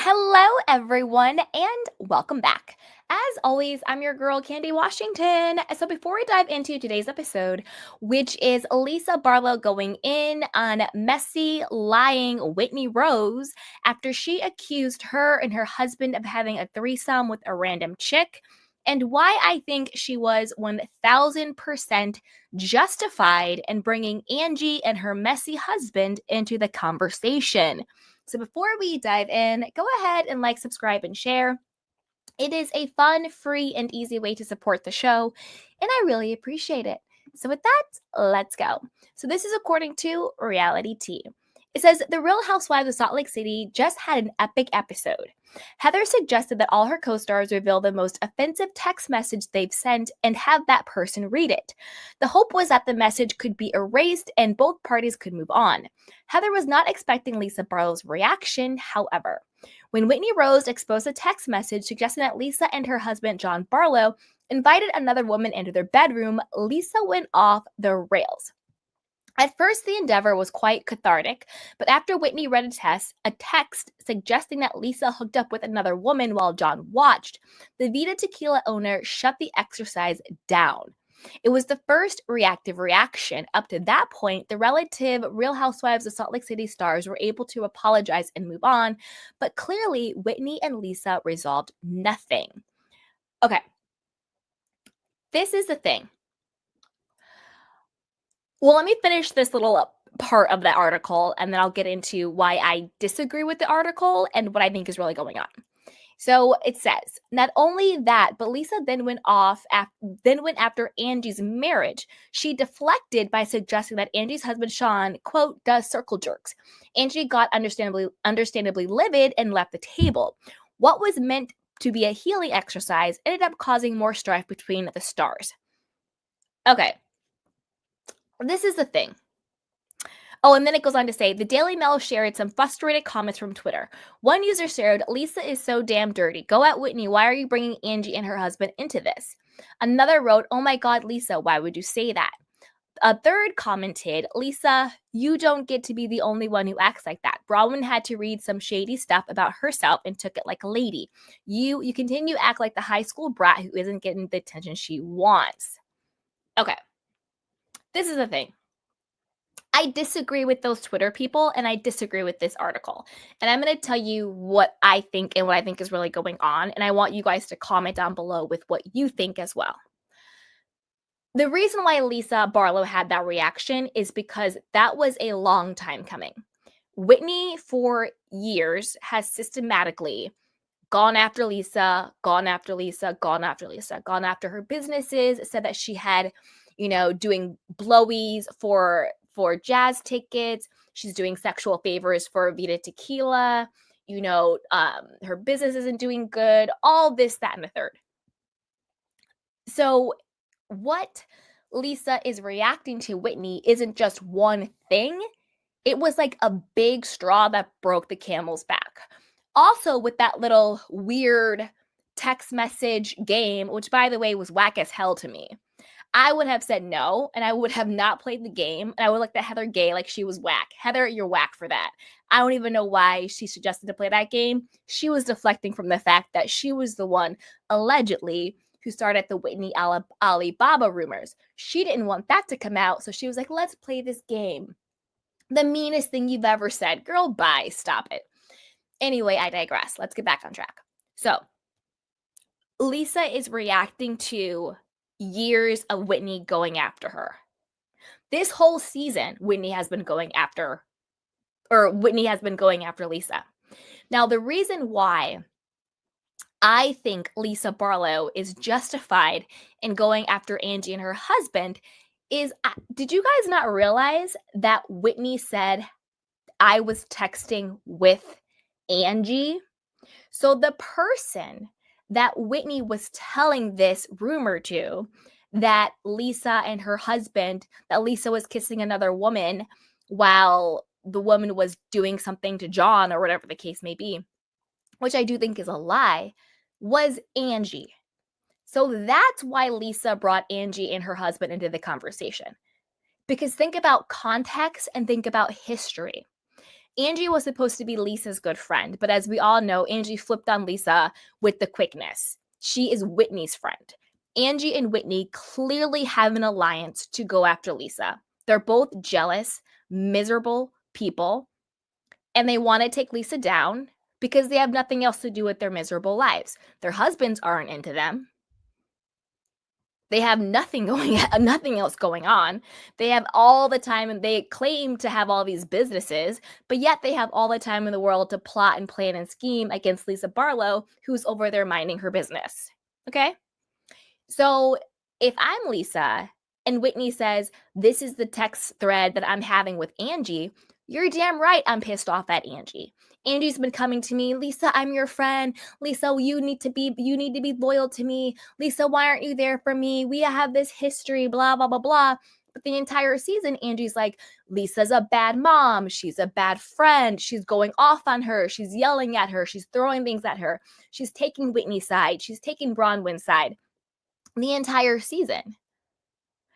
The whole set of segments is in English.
Hello, everyone, and welcome back. As always, I'm your girl, Candy Washington. So, before we dive into today's episode, which is Lisa Barlow going in on messy, lying Whitney Rose after she accused her and her husband of having a threesome with a random chick, and why I think she was 1000% justified in bringing Angie and her messy husband into the conversation. So before we dive in, go ahead and like, subscribe, and share. It is a fun, free, and easy way to support the show, and I really appreciate it. So with that, let's go. So this is according to Reality Tea. It says The Real Housewives of Salt Lake City just had an epic episode. Heather suggested that all her co-stars reveal the most offensive text message they've sent and have that person read it. The hope was that the message could be erased and both parties could move on. Heather was not expecting Lisa Barlow's reaction, however. When Whitney Rose exposed a text message suggesting that Lisa and her husband, John Barlow, invited another woman into their bedroom, Lisa went off the rails. At first, the endeavor was quite cathartic, but after Whitney read a text suggesting that Lisa hooked up with another woman while John watched, the Vita Tequila owner shut the exercise down. It was the first reactive reaction. Up to that point, the relative Real Housewives of Salt Lake City stars were able to apologize and move on, but clearly Whitney and Lisa resolved nothing. Okay, this is the thing. Well, let me finish this little part of the article, and then I'll get into why I disagree with the article and what I think is really going on. So it says, not only that, but Lisa then went after Angie's marriage. She deflected by suggesting that Angie's husband, Sean, quote, does circle jerks. Angie got understandably livid and left the table. What was meant to be a healing exercise ended up causing more strife between the stars. Okay. This is the thing. Oh, and then it goes on to say, the Daily Mail shared some frustrated comments from Twitter. One user shared, Lisa is so damn dirty. Go at Whitney. Why are you bringing Angie and her husband into this? Another wrote, oh my God, Lisa, why would you say that? A third commented, Lisa, you don't get to be the only one who acts like that. Bronwyn had to read some shady stuff about herself and took it like a lady. You continue to act like the high school brat who isn't getting the attention she wants. Okay. This is the thing. I disagree with those Twitter people, and I disagree with this article. And I'm going to tell you what I think and what I think is really going on. And I want you guys to comment down below with what you think as well. The reason why Lisa Barlow had that reaction is because that was a long time coming. Whitney, for years, has systematically gone after Lisa, gone after Lisa, gone after Lisa, gone after her businesses, said that she had, doing blowies for jazz tickets. She's doing sexual favors for Vita Tequila. Her business isn't doing good. All this, that, and the third. So what Lisa is reacting to Whitney isn't just one thing. It was like a big straw that broke the camel's back. Also, with that little weird text message game, which, by the way, was whack as hell to me. I would have said no, and I would have not played the game, and I would look at Heather Gay like she was whack. Heather, you're whack for that. I don't even know why she suggested to play that game. She was deflecting from the fact that she was the one, allegedly, who started the Whitney Alibaba rumors. She didn't want that to come out, so she was like, let's play this game. The meanest thing you've ever said. Girl, bye. Stop it. Anyway, I digress. Let's get back on track. So, Lisa is reacting to years of Whitney going after her. This whole season, Whitney has been going after Lisa. Now, the reason why I think Lisa Barlow is justified in going after Angie and her husband is, did you guys not realize that Whitney said, I was texting with Angie? So the person that Whitney was telling this rumor to, that Lisa and her husband, that Lisa was kissing another woman while the woman was doing something to John or whatever the case may be, which I do think is a lie, was Angie. So that's why Lisa brought Angie and her husband into the conversation. Because think about context and think about history. Angie was supposed to be Lisa's good friend, but as we all know, Angie flipped on Lisa with the quickness. She is Whitney's friend. Angie and Whitney clearly have an alliance to go after Lisa. They're both jealous, miserable people, and they want to take Lisa down because they have nothing else to do with their miserable lives. Their husbands aren't into them. They have nothing else going on. They have all the time, and they claim to have all these businesses, but yet they have all the time in the world to plot and plan and scheme against Lisa Barlow, who's over there minding her business. Okay? So if I'm Lisa and Whitney says, this is the text thread that I'm having with Angie, you're damn right I'm pissed off at Angie. Angie's been coming to me, Lisa, I'm your friend. Lisa, you need to be loyal to me. Lisa, why aren't you there for me? We have this history, blah, blah, blah, blah. But the entire season, Angie's like, Lisa's a bad mom. She's a bad friend. She's going off on her. She's yelling at her. She's throwing things at her. She's taking Whitney's side. She's taking Bronwyn's side the entire season.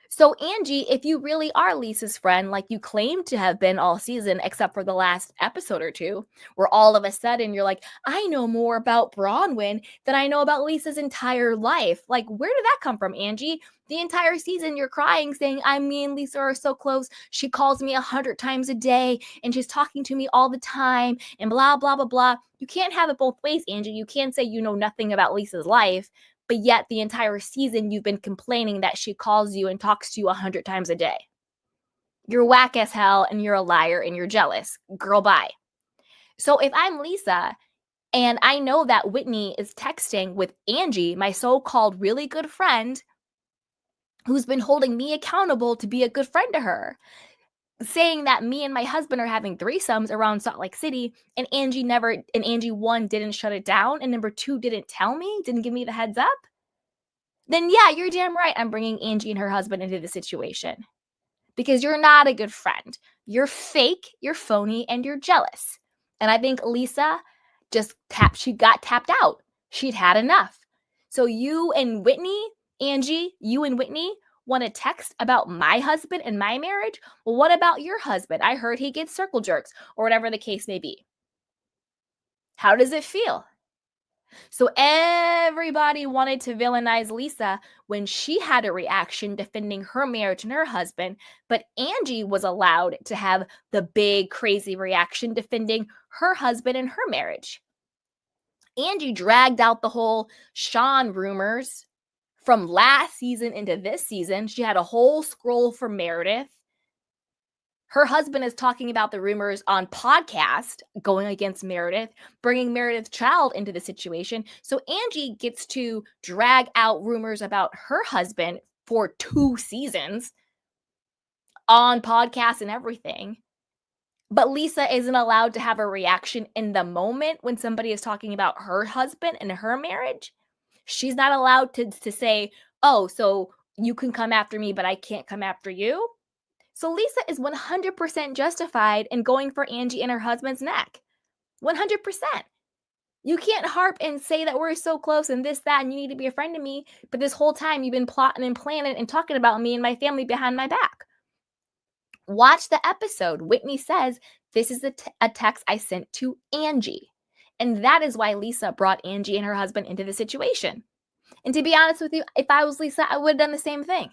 So, Angie, if you really are Lisa's friend, like you claim to have been all season, except for the last episode or two, where all of a sudden you're like, I know more about Bronwyn than I know about Lisa's entire life. Like, where did that come from, Angie? The entire season you're crying, saying, me and Lisa are so close. She calls me 100 times a day, and she's talking to me all the time, and blah, blah, blah, blah. You can't have it both ways, Angie. You can't say you know nothing about Lisa's life, but yet the entire season you've been complaining that she calls you and talks to you 100 times a day. You're whack as hell, and you're a liar, and you're jealous. Girl, bye. So if I'm Lisa and I know that Whitney is texting with Angie, my so-called really good friend, who's been holding me accountable to be a good friend to her, saying that me and my husband are having threesomes around Salt Lake City, and Angie 1 didn't shut it down, and number 2 didn't tell me, didn't give me the heads up, then yeah, you're damn right I'm bringing Angie and her husband into the situation. Because you're not a good friend. You're fake, you're phony, and you're jealous. And I think Lisa she got tapped out. She'd had enough. So you and Whitney, Angie, you and Whitney want to text about my husband and my marriage? Well, what about your husband? I heard he gets circle jerks, or whatever the case may be. How does it feel? So everybody wanted to villainize Lisa when she had a reaction defending her marriage and her husband, but Angie was allowed to have the big crazy reaction defending her husband and her marriage. Angie dragged out the whole Sean rumors from last season into this season. She had a whole scroll for Meredith. Her husband is talking about the rumors on podcast going against Meredith, bringing Meredith's child into the situation. So Angie gets to drag out rumors about her husband for 2 seasons on podcasts and everything. But Lisa isn't allowed to have a reaction in the moment when somebody is talking about her husband and her marriage. She's not allowed to say, oh, so you can come after me, but I can't come after you. So Lisa is 100% justified in going for Angie and her husband's neck. 100%. You can't harp and say that we're so close and this, that, and you need to be a friend to me, but this whole time you've been plotting and planning and talking about me and my family behind my back. Watch the episode. Whitney says, this is a text I sent to Angie. And that is why Lisa brought Angie and her husband into the situation. And to be honest with you, if I was Lisa, I would have done the same thing.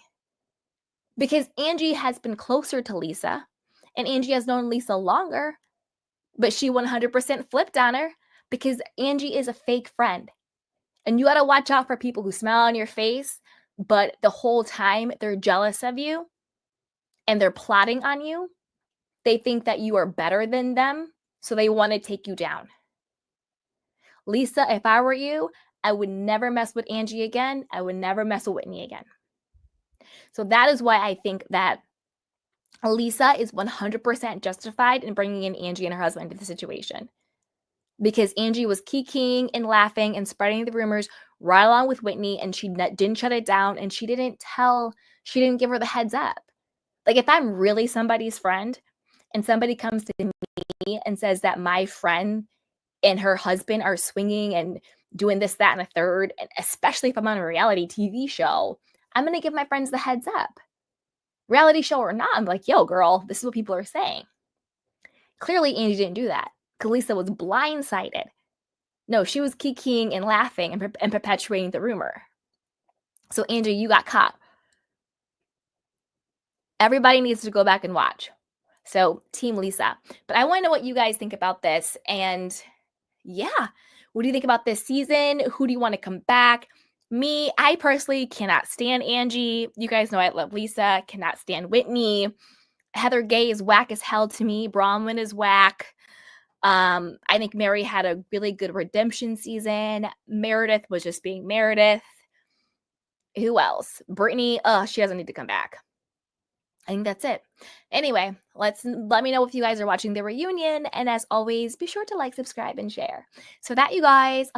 Because Angie has been closer to Lisa, and Angie has known Lisa longer, but she 100% flipped on her because Angie is a fake friend. And you got to watch out for people who smile on your face, but the whole time they're jealous of you and they're plotting on you. They think that you are better than them, so they want to take you down. Lisa, if I were you, I would never mess with Angie again. I would never mess with Whitney again. So that is why I think that Lisa is 100% justified in bringing in Angie and her husband into the situation. Because Angie was kikiing and laughing and spreading the rumors right along with Whitney, and she didn't shut it down, and she didn't give her the heads up. Like, if I'm really somebody's friend and somebody comes to me and says that my friend and her husband are swinging and doing this, that, and a third, and especially if I'm on a reality TV show, I'm going to give my friends the heads up. Reality show or not, I'm like, yo, girl, this is what people are saying. Clearly, Angie didn't do that. Lisa was blindsided. No, she was kikiing and laughing and perpetuating the rumor. So, Angie, you got caught. Everybody needs to go back and watch. So, Team Lisa. But I want to know what you guys think about this. And yeah, what do you think about this season? Who do you want to come back? Me, I personally cannot stand Angie. You guys know I love Lisa, cannot stand Whitney. Heather Gay is whack as hell to me. Bronwyn is whack. I think Mary had a really good redemption season. Meredith was just being Meredith. Who else? Brittany, she doesn't need to come back. I think that's it. Anyway, let me know if you guys are watching the reunion. And as always, be sure to like, subscribe, and share. So that, you guys,